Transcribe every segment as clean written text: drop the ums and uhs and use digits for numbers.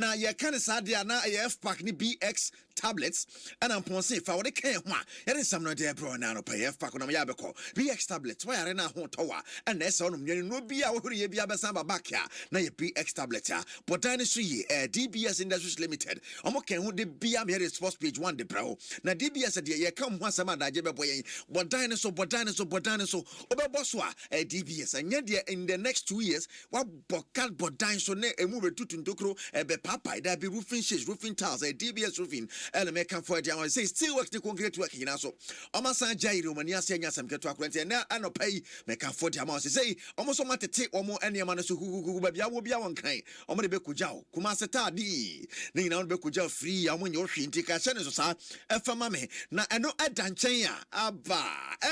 na ye kan sadia na AF pack ni BX tablets and I'm ponse fa wode kan ho a yere nsam no de bro na no AF pack no ya beko BX tablets why are na ho towa and ese onum nyani no bia wo hore ye bia besan ba back ya na ye BX tablet ya but dan so ye DBS Industries Limited omo kan ho de bia me sports page 1 de bro na DBS de ye kan ho asama da je bebo yen but dan so obebo so a DBS anya de in the next 2 years wa bokat but dan so na emu betutu ndokro ebe papa da be roofing sheets roofing tiles DBS roofing element can for the say still work the concrete work na so omo san jai romani ase anya sam keto akwante na anopai me can for the amount say omo so matete omo enema no so gugugu ba bia wo bia won kan omo de be kujao kuma seta di ni na be kujao free omo nyo hwe ntika hye ne so sa efama me na eno adanchen ya aba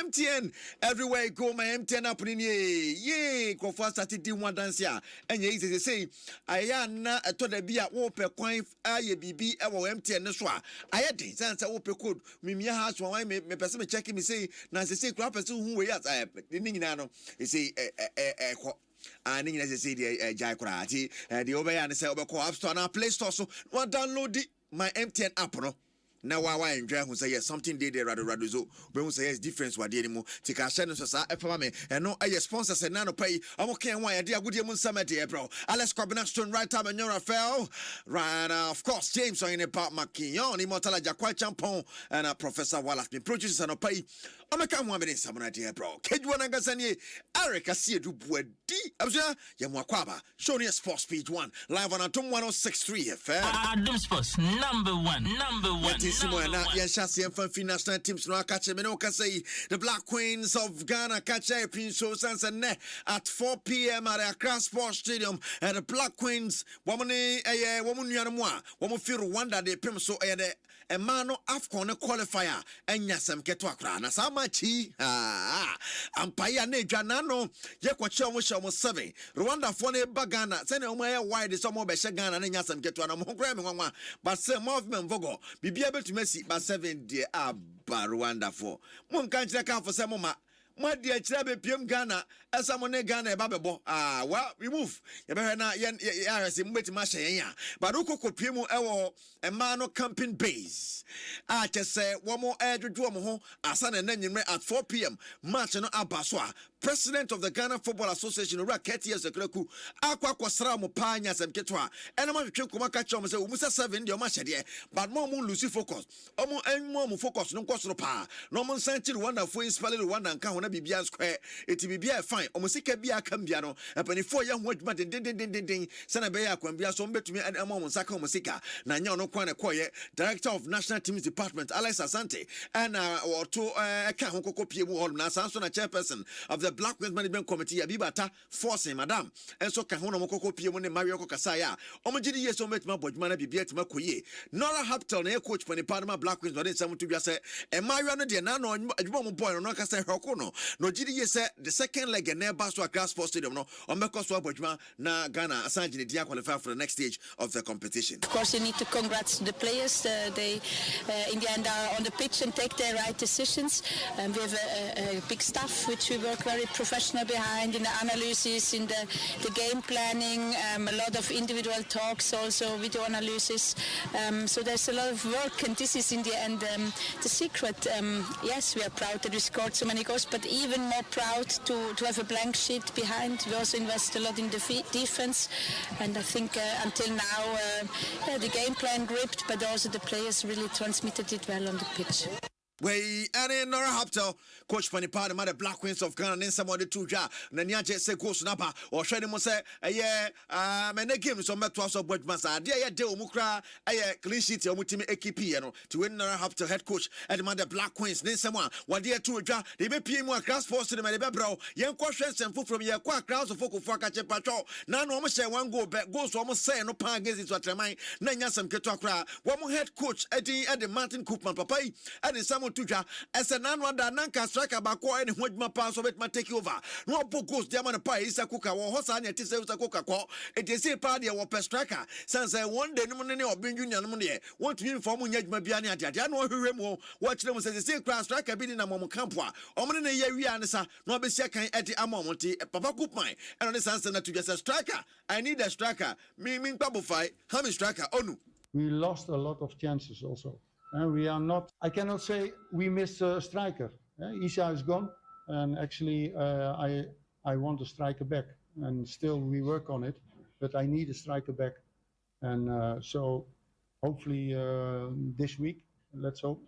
MTN everywhere you go my MTN app ni ye ko for started di one dance ya enye easy say aya na eto da bia wo pe kwan aye bibi e wo MTN ne so a aye den sense wo pe code mimia house one me person me check me say na say crap person hu we ya ni nyina no e say ko ani nyina say the jai kura ati the obeya ne say obeko App Store na Play Store so no download my MTN app no na wa enjoy who say yes something dey there rado so we who say yes difference wa dey anymore tika share no so sa efama me no aye sponsor say na no pay omo kan wan ya dey agudie mu nsama dey bro Alex Kwabena Stone right time and Rafael right of course James on in part Makinyon Immortal Jakwa Champon and Professor Wallace been producers no pay omo kan wan be nsama dey bro Kegyiwa Nangasanie Eric Asiedu Boadi abusua ya mu akwaba show ne sports page 1 live on Adom 106.3 FM Adom Sports number 1 Simo na yashasi mfamfi national teams no akache me no ka say the Black Queens of Ghana catch a Prince Sansa at 4 p.m. at Accra Sports Stadium and the Black Queens woman nuanom a woman fi Rwanda de pem so de emano AFCON qualifier enya sam keto akra na samachi ampaya na edwana no ye kwache omo 7 Rwanda for na ba Ghana se na omo ye wide so omo be she Ghana na nya sam keto na mo kra me nwanwa but say movement vogo bibia betumasi ba 7 de aba Rwanda for mo nka nkyere kan for say mo ma Madi achira be piem Ghana esa mo ne Ghana e ba bebo wa remove ye be na ya se mbeti ma hye ya but ukoko piem ewo ema no camping base chese wo mo edwodwo mo ho asa na nanyimre at 4 p.m. match no abaso a president of the Ghana Football Association Ora Kegyiwa Sekreku akwakosra mo pa anya sem keto a eno ma hwetwe koma ka che mo se wo musa 7 de o ma hyede but mo lose focus omo enmo mo focus no nkosoro pa no mo nsanti wonderful inspire Rwanda nka ho bibia square eti bibia fine omosika bia kambia no epanifo ye ho adwuma den sana be ya kwambia so mbetumi amom nsaka omosika na nya no kwan ekoye director of national teams department Alex Asante and oto ka ho kokopie mu hol na sanso na chairperson of the Black Queens Management Committee Abibata forcing madam enso ka ho no kokopie mu ne Mario kokasa ya omogidi yeso mbetuma bodwuma na bibia tima koye Nora Haptel na coach pani Parma Black Queens no den sam to bia se Mario no de na no adwuma mo boy no kasa hweko no Gidi said the second leg and never so a Grass Sports Stadium no on because na Ghana Asiedu dia qualify for the next stage of the competition. Of course, you need to congrats the players. They in the end are on the pitch and take their right decisions. And we have a big staff which we work very professional behind in the analysis, in the game planning, a lot of individual talks, also video analysis. So there's a lot of work, and this is in the end the secret. Yes, we are proud that we scored so many goals, but even more proud to have a blank sheet behind. We also invest a lot in the defense, and I think until now the game plan gripped, but also the players really transmitted it well on the pitch. We and Nora Haptel, coach for the part of the Black Queens of Ghana, and some of the two jar, Nanya say go snapper, or Shady Mose, and the game is on Metwas of Wedmasa, dear Deo Mukra, clean sheet, or Mutimi Ekipiano, to win Nora Haptel head coach, and the Black Queens, then someone, what dear two jar, they may pay more grass force to the Medebro, young questions and food from your quack crowds of Focal Fakache Patrol. Now, almost say one go back, goes almost say no pan against it, what I mind, Nanya some Ketokra, one more head coach, Eddie, and the Martin Coopman, Papa, and in some mo tuja as an anwa da nanka striker ba ko any hojma pass of it ma take over no goals dia man pa isa kuka wo hosa nya tise isa kuka ko it is a pa dia wo per striker sense one day no ne obinju nya no ne want to inform nya adwuma bia ne ade no hwehwe mo watch them say say striker bi na mo camp a omne ne ya wi ansa no obesia kan edi amomoti papa kupman and on sense na tuja say striker I need a striker me kwabofai how me striker onu. We lost a lot of chances also. We are not, I cannot say we missed a striker. Isa is gone, and actually I want a striker back, and still we work on it, but I need a striker back. And so hopefully this week, let's hope,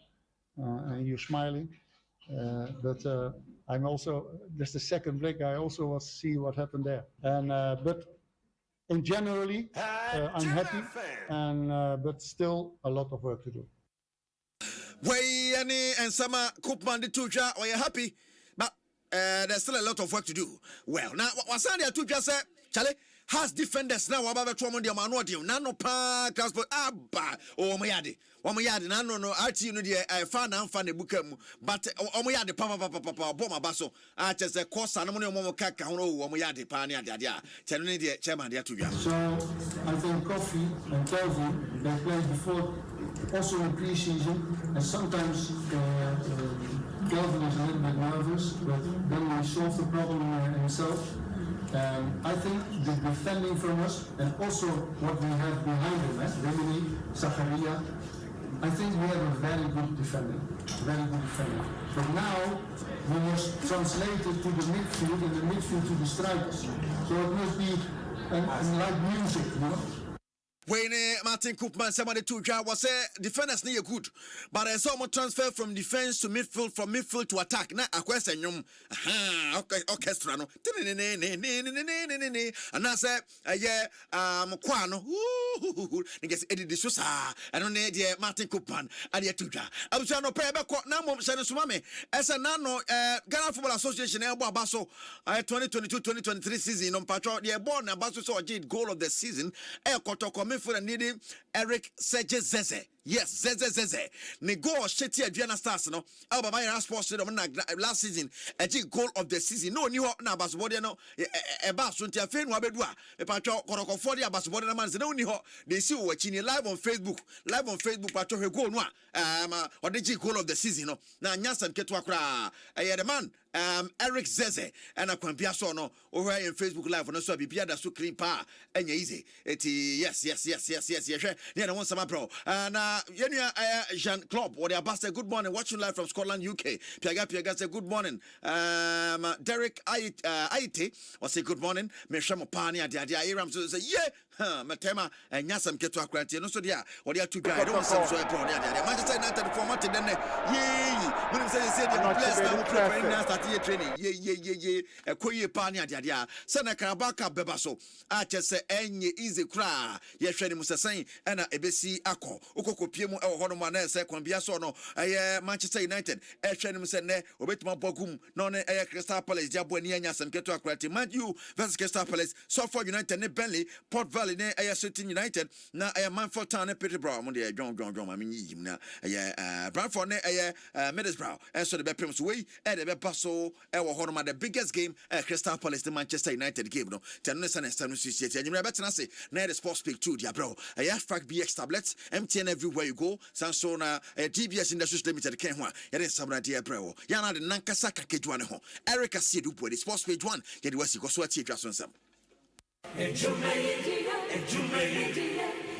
and you're smiling. But I'm also, that's the second break, I also want to see what happened there. And but in generally, I'm happy, and but still a lot of work to do. Way any and Sama Koopman the Tuja, or you're happy, but there's still a lot of work to do. Well, now what's on there? Tuja said, Charlie has defenders now about Tromon de Manodio, Nano Pa, Casper, Abba, or Mayadi. Omoyade na no ati you know the fan and fan the bukem but omoyade papa boma baso just a course and money omo kaka hono omoyade pa ne ade a tell no the chairman there to ya. So I think Kofi and Kelvin they played before also in pre-season, and sometimes Kelvin is a little bit nervous, but then he solved the problem himself. I think the defending from us and also what we have behind him, Remini, Zakaria, I think we have a very good defending. But now we must translate it to the midfield and the midfield to the strikers. So it must be like music, you know. When Martin Koopman somebody to was defenders near good, but I saw more transfer from defense to midfield, from midfield to attack. Now a question, orchestra no, and I said, Kwano, niggas Eddie de Sousa, and on the Martin Koopman, and the Tuja. I was trying to pay back now, Sumame, as a nano Ghana Football Association, Elbow Basso, 2022-2023 season on patrol, the born and Basso saw a goal of the season, for the needing Eric Zeze. Yes, Zeze. Ne go sheti Adriana Stars no. Alba my sports last season. A goal of the season. No new na basketball no. E ba so ntia fe no abedua. E patcho koroko 40 basketball na man se no ni ho. They see we chini live on Facebook. Patcho he goal no a. Or the goal of the season no. Na nyasam keto akra. The man Eric Zeze and akwambia so no over in Facebook live no so bibia da so clean pa enya easy. Yes. Yeah, no one sama bro. Na Jean Club or the ambassador, good morning, watching live from Scotland, UK. Piaga say good morning. Derek Aite or say good morning. Meshamo Pani and the Iram say yeah, Matema and Yasam get to a quarantine. No, so yeah, or they are two guys. Don't say so. Manchester United formatted then when say the players now preparing now start training. Yeah. Koye Pani and the Sana Karabaka Bebaso. I just say any easy cry. Yes, training Musa saying and a ABC Ako. Piemo e hono mana se kwambia so no Manchester United e hwene se ne obetuma bogum no ne Crystal Palace diabo ani anya sam keto akrati Man U versus Crystal Palace Suffolk United ne Burnley Port Valley ne City United na Manford Town ne Peterborough mo de John ma yim na Brentford ne Middlesbrough and so the be prem so we e de be paso e wo hono ma the biggest game Crystal Palace the Manchester United game no ten ne sana stand so siete anyim betena se na the sports pick 2 dia bro Fact BX tablets MTN everywhere you go Sansona DBS Industries Limited can one yet is some idea bro yana the nankasaka Kegyiwa ne ho Eric Asiedu Boadi sports page 1 yet was you go so ati dwaso nsam